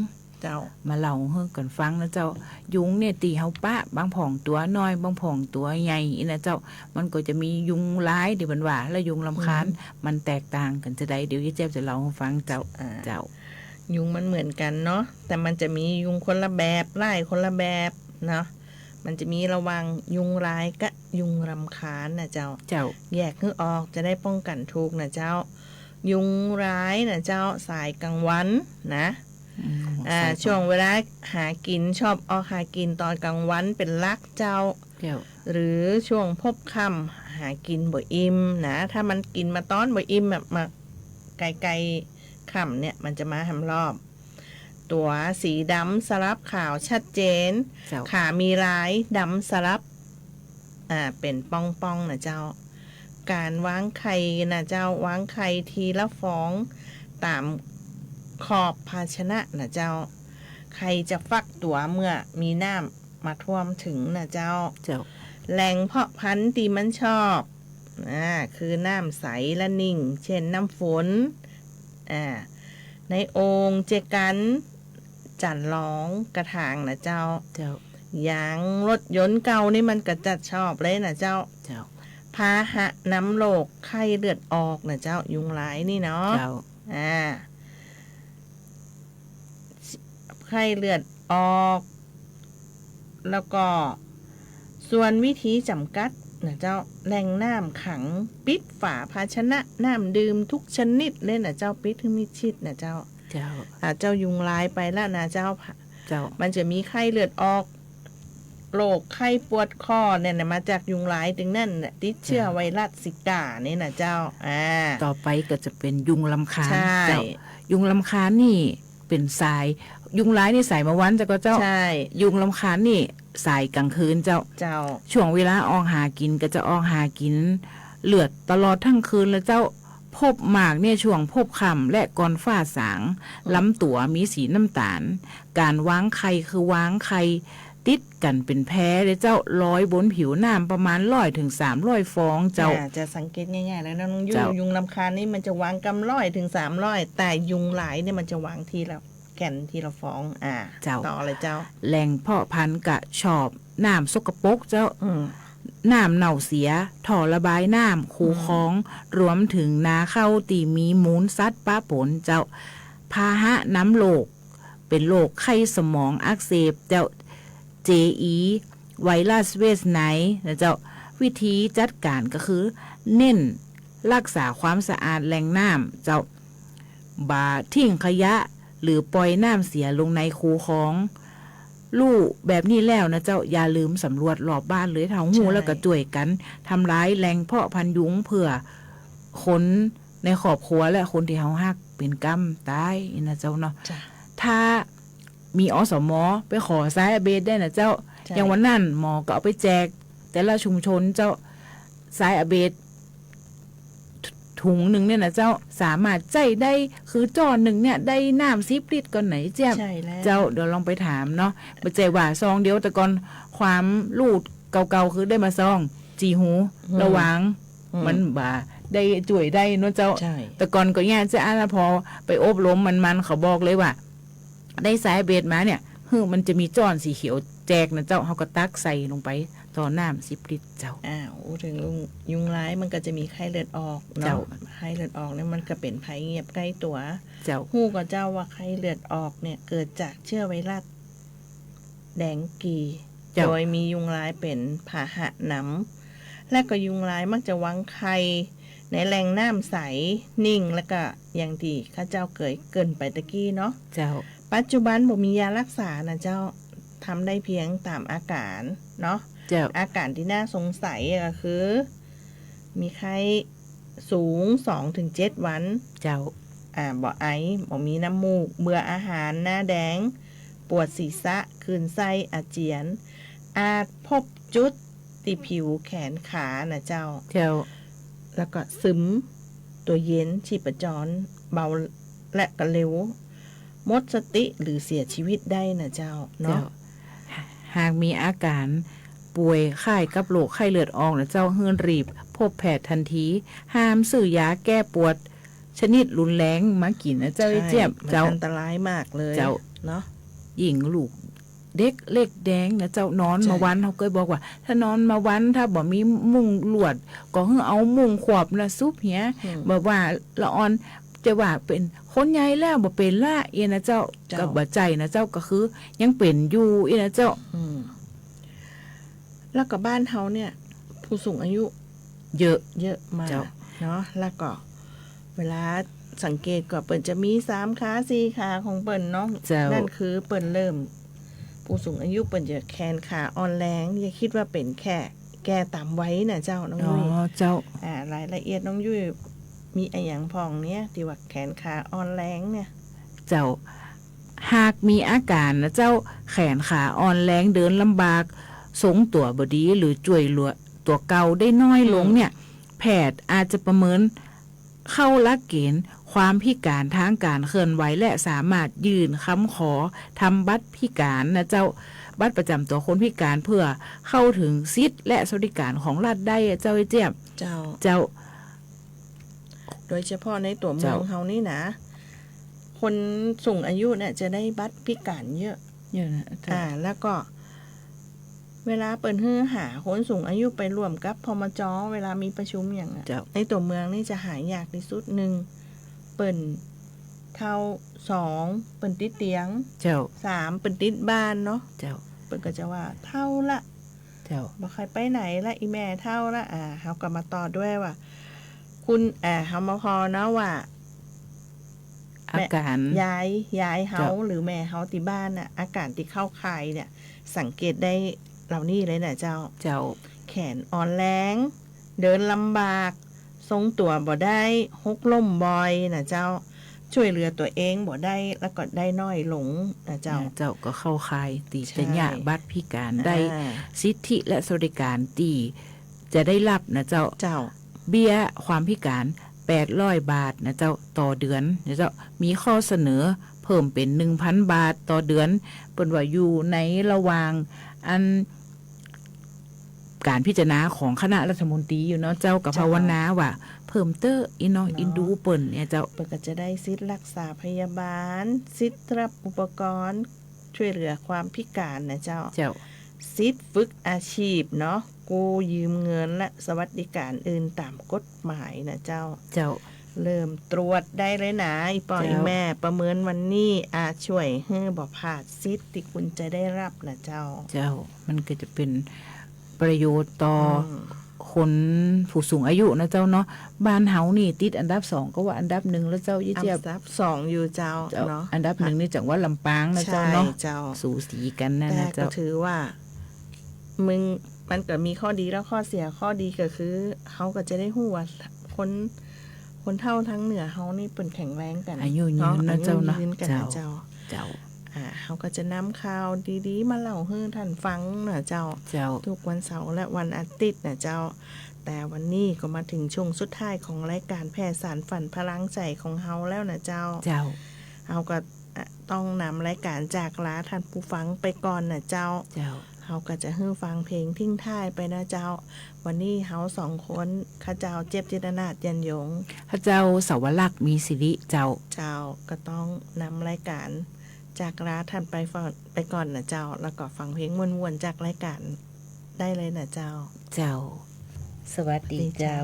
เจ้ามาเล่าให้กันฟังนะเจ้ายุงเนี่ยตีเฮาปะบางผ่องตัวน้อยบางผ่องตัวใหญ่นะเจ้ามันก็จะมียุงร้ายที่มันว่าและยุงรำคาญมันแตกต่างกันจะได้เดี๋ยวยี่เจ็บจะเล่าให้ฟังเจ้ายุงมันเหมือนกันเนาะแต่มันจะมียุงคนละแบบไล่คนละแบบเนาะมันจะมีระวังยุงร้ายกับยุงรำคาญนะเจ้าแยกให้ออกจะได้ป้องกันถูกนะเจ้ายุงร้ายนะเจ้าสายกลางวันนะช่วงเวลาหากินชอบออกหากินตอนกลางวันเป็นลักเจ้าหรือช่วงพบค่ำหากินบ่อิ่มนะถ้ามันกินมาตอนบ่อิ่มแบบมาไกลๆค่ำเนี่ยมันจะมาทำรอบ ตัวสีดำสลับขาวชัดเจน เจ้า ขามีลายดำสลับเป็นป้องๆนะเจ้าการวางไข่นะเจ้าวางไข่ทีละฟองตามขอบภาชนะนะเจ้าไข่จะฟักตัวเมื่อมีน้ำมาท่วมถึงนะเจ้า เจ้า แหล่งเพาะพันธุ์ที่มันชอบคือน้ำใสและนิ่งเช่นน้ำฝนในโอ่งเจกันจันร้องกระถางนะเจ้า เจ้า อย่างรถยนต์เก่านี่มันก็จัดชอบเลยนะเจ้า เจ้า พาหะน้ำโรคไข้เลือดออกนะเจ้ายุงลายนี่เนาะ เจ้า ไข้เลือดออก แล้วก็ส่วนวิธีจำกัดนะเจ้าแหล่งน้ำขังปิดฝาภาชนะน้ำดื่มทุกชนิดเลยนะเจ้าปิดให้มิดชิดนะเจ้า เจ้า เจ้ายุงลายไปแล้วนะเจ้า เจ้า มันจะมีไข้เลือดออกโรคไข้ปวดคอเนี่ยนะมาจากยุงลายถึงนั่นน่ะติดเชื้อไวรัสซิกาเนี่ยนะเจ้าต่อไปก็จะเป็นยุงลำคาญ ใช่ เจ้ายุงลำคาญนี่เป็นสายยุงร้ายนี่สายมาวันจะก็เจ้า ใช่ ยุงลำคาญนี่สายกลางคืนเจ้า เจ้า ช่วงเวลาออกหากินก็จะออกหากินเลือดตลอดทั้งคืนแล้วเจ้าพบหมากเนี่ยช่วงพบค่ำและก่อนฟ้าสางลำตัวมีสีน้ำตาลการวางไข่คือวางไข่ติดกันเป็นแพรเลยเจ้าลอยบนผิวน้ำประมาณ100 ถึง 300 ฟองเจ้า จะสังเกตง่ายๆแล้วนะน้องยุ เจ้า ยุงลำคาญนี่มันจะวางกำ100 ถึง 300แต่ยุงหลายเนี่ยมันจะวางทีละแก่นทีละฟองเจ้า ต่อเลยเจ้า แหล่งเพาะพันธุ์กะชอบน้ำสกปรกเจ้าน้ำเน่าเสียท่อระบายน้ำคูคลองรวมถึงนาเข้าตีมีมูลสัตว์ป้าปนเจ้าพาหะน้ำโรคเป็นโรคไข้สมองอักเสบเจ้า JE ไวรัสเวสไนนะเจ้าวิธีจัดการก็คือเน้นรักษาความสะอาดแหล่งน้ำเจ้าบาทิ้งขยะหรือปล่อยน้ำเสียลงในคูคลองลู่แบบนี้แล้วนะเจ้าอย่าลืมสำรวจรอบบ้านเลยเท่าหูแล้วก็จ่วยกันทำร้ายแหล่งเพาะพันธุ์ยุงเพื่อคนในครอบครัวและคนที่เฮาฮักเป็นกรรมตายนะเจ้าเนาะถ้ามีอสม.ไปขอสายอาเบดได้นะเจ้าอย่างวันนั้นหมอก็เอาไปแจกแต่ละชุมชนเจ้าสายอาเบดถุงหนึ่งเนี่ยนะเจ้าสามารถใจได้คือจอหนึ่งเนี่ยได้น้ำ10 ลิตรก่อนไหนเจ้า ใช่แล้ว เจ้าเดี๋ยวลองไปถามเนาะไปใจว่าซองเดียวแต่ก่อนความรูดเก่าๆคือได้มาซองจีหูระวังมันบ่าได้จ่วยได้เนาะเจ้าแต่ก่อนก็แย่จะอ่ะพอไปอบรมมันเขาบอกเลยว่าได้สายเบสมาเนี่ยมันจะมีจ้อนสีเขียวแจกนะเจ้าเขาก็ตักใส่ลงไปต่อน้ำ10 ลิตรเจ้าถึงยุงร้ายมันก็จะมีไข้เลือดออกเนาะไข้เลือดออกเนี่ยมันก็เป็นภัยเงียบใกล้ตัวเจ้าฮู้ก็เจ้าว่าไข้เลือดออกเนี่ยเกิดจากเชื้อไวรัสแดงกีโดยมียุงร้ายเป็นพาหะนำและก็ยุงร้ายมักจะวางไข่ในแหล่งน้ำใสนิ่งแล้วก็อย่างที่ข้าเจ้าเกินไปตะกี้เนาะเจ้าปัจจุบันบ่มียารักษานะเจ้าทำได้เพียงตามอาการเนาะอาการที่น่าสงสัยก็คือมีไข้สูง 2-7 วันเจ้าบ่ไอบ่มีน้ำมูกเบื่ออาหารหน้าแดงปวดศีรษะคลื่นไส้อาเจียนอาจพบจุดที่ผิวแขนขานะเจ้าแล้วก็ซึมตัวเย็นชีพจรเบาและก็เร็วหมดสติหรือเสียชีวิตได้นะเจ้าเนาะหากมีอาการป่วยไข้กับโรคไข้เลือดออกนะเจ้าเฮือนรีบพบแพทย์ทันทีห้ามซื้อยาแก้ปวดชนิดรุนแรงมากินนะเจ้าเจี๊ยบเจ้าอันตรายมากเลยเนาะหญิงลูกเด็กเล็กแดงนะเจ้านอนมาวันเขาเคยบอกว่าถ้านอนมาวันถ้าบ่มีมุ้งลวดก็ให้เอามุ้งขวบละซุปเหี้ยบอกว่าละออนจะว่าเป็นคนใหญ่แล้วบ่เป็นละเอ็นะเจ้ากับบ่ใจนะเจ้าก็คือยังเป็นอยู่เอ็นะเจ้าแล้วก็บ้านเฮาเนี่ยผู้สูงอายุเยอะมากเนาะแล้วก็เวลาสังเกตก็เปิ้นจะมี3 ขา4 ขาของเปิ้นเนาะนั่นคือเปิ้นเริ่มผู้สูงอายุเปิ้นจะแขนขาอ่อนแรงอย่าคิดว่าเป็นแค่แก่ตามวัยนะเจ้าน้องยุ้ยเจ้าร ายละเอียดน้องยุ้ยมีไอ้หยังพองเนี้ยที่ว่าแขนขาอ่อนแรงเนี่ยเจ้า หากมีอาการนะเจ้าแขนขาอ่อนแรงเดินลำบากทรงตัวบดีหรือจ่วยเหลือตัวเก่าได้น้อยลงเนี่ยแพทย์อาจจะประเมินเข้าหลักเกณฑ์ความพิการทางการเคลื่อนไหวและสามารถยื่นคำขอทำบัตรพิการนะเจ้าบัตรประจำตัวคนพิการเพื่อเข้าถึงสิทธิและสวัสดิการของรัฐได้เจ้าไอ้เจี๊ยบเจ้าโดยเฉพาะในตัวเมืองเฮานี่นะคนสูงอายุเนี่ยจะได้บัตรพิการเยอะนะแล้วก็เวลาเปิดหาคนสูงอายุไปร่วมกับพมจ.เวลามีประชุมอย่างในตัวเมืองนี่จะหายากที่สุดหนึ่งเปิ่นเท่า2เปิ่นติดเตียง3เปิ่นติดบ้านเนาะเปิ่นก็จะว่าเท่าละบ่ใครไปไหนละอีแม่เท่าละเฮาก็มาต่อด้วยว่าคุณเฮามาพอเนาะว่าอาการยายเฮาหรือแม่เฮาที่บ้านน่ะอาการที่เข้าข่ายเนี่ยสังเกตได้เหล่านี้เลยนะเจ้าแขนอ่อนแรงเดินลำบากทรงตัวบ่ได้หกล้มบ่อยนะเจ้าช่วยเหลือตัวเองบ่ได้แล้วก็ได้น้อยลงนะเจ้าก็เข้าข่ายตีจะยะบัตรพิการได้สิทธิและสวัสดิการตีจะได้รับนะเจ้าเบี้ยความพิการ800 บาทนะเจ้าต่อเดือนนะเจ้ามีข้อเสนอเพิ่มเป็น 1,000 บาทต่อเดือนเปิ้นว่าอยู่ในระหว่างอันการพิจารณาของคณะรัฐมนตรีอยู่เนาะเจ้ากับภาวนาว่าเพิ่มเตอร์อีน้องอินดูเปิ้นเนี่ยเจ้าเปิ้นก็จะได้สิทธิ์รักษาพยาบาลสิทธิ์รับอุปกรณ์ช่วยเหลือความพิการนะเจ้าสิทธิ์ฝึกอาชีพเนาะกู้ยืมเงินและสวัสดิการอื่นตามกฎหมายนะเจ้าเริ่มตรวจได้เลยนะอีปออีแม่ประเมินวันนี้อาจช่วยให้บ่พลาดสิทธิ์ที่คุณจะได้รับนะเจ้ามันก็จะเป็นประโยชน์ต่อคนผู้สูงอายุนะเจ้าเนาะบ้านเฮานี่ติดอันดับ2ก็ว่าอันดับ1แล้วเจ้ายี่เจี๊ยบอันดับ2อยู่เจ้าเนาะอันดับ1นี่จังหวัดลำปางนะเจ้าเนาะสูสีกันนะเจ้าก็ถือว่ามันก็มีข้อดีแล้วข้อเสียข้อดีก็คือเฮาก็จะได้ฮู้ว่าคนเฒ่าทั้งเหนือเฮานี่เปิ้นแข็งแรงกันอายุยืนนะเจ้าเนาะเจ้าเขาก็จะนำข่าวดีๆมาเล่าให้ท่านฟังนะเจ้าทุกวันเสาร์และวันอาทิตย์นะเจ้าแต่วันนี้ก็มาถึงช่วงสุดท้ายของรายการแพร่สารฝันพลังใจของเฮาแล้วนะเจ้าเฮาก็ต้องนำรายการจากลาท่านผู้ฟังไปก่อนนะเจ้าเฮาก็จะให้ฟังเพลงทิ้งท้ายไปนะเจ้าวันนี้เฮา2คนข้าเจ้าเจ็บจิตนาถยันยงข้าเจ้าสวรักษ์มีสิริเจ้าก็ต้องนำรายการจากลาท่านไปก่อนนะเจ้าแล้วก็ฟังเพลงม่วนๆจากรายการได้เลยนะเจ้าสวัสดีเจ้า